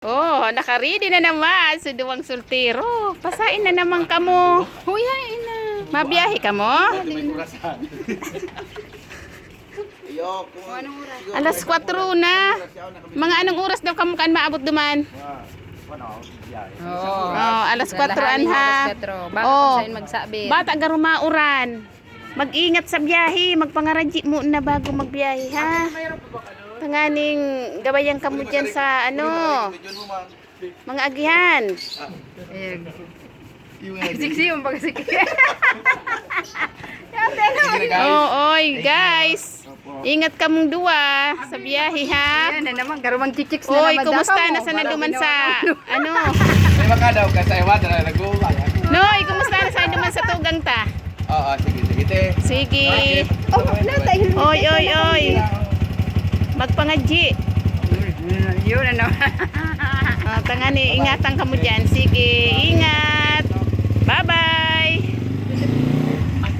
Oh, naka-ready na naman sa duwang soltero. Pasain na naman kamo. Huy, hain na. Mabiyahe ka mo? Alas 4 na. Mga anong oras daw kamo kan maabot duman? Oh, alas 4 an ha. Oh, bata garumauran. Mag-ingat sa biyahe, magpangaradji mo na bago magbiyahe ha. Tanganing gabayan kamo dyan sa ano, mga agihan. Siksi yung pag-siksi. Oh, oy guys. Ingat kamong duwa sa biyahe ha. Yan na naman, garumang chichiks na Oy, naman. kumusta na sa naduman sa ano? May makadaw ka sa iwan na nag-uwa. Noy, kumusta na sa naduman sa tugang ta? Oo, sige, sige te. Sige. Oh, natay. Oy, oy, oy. Magpangadji. Yun na naman. Tangani, ingatan kamo dyan. Sige, ingat.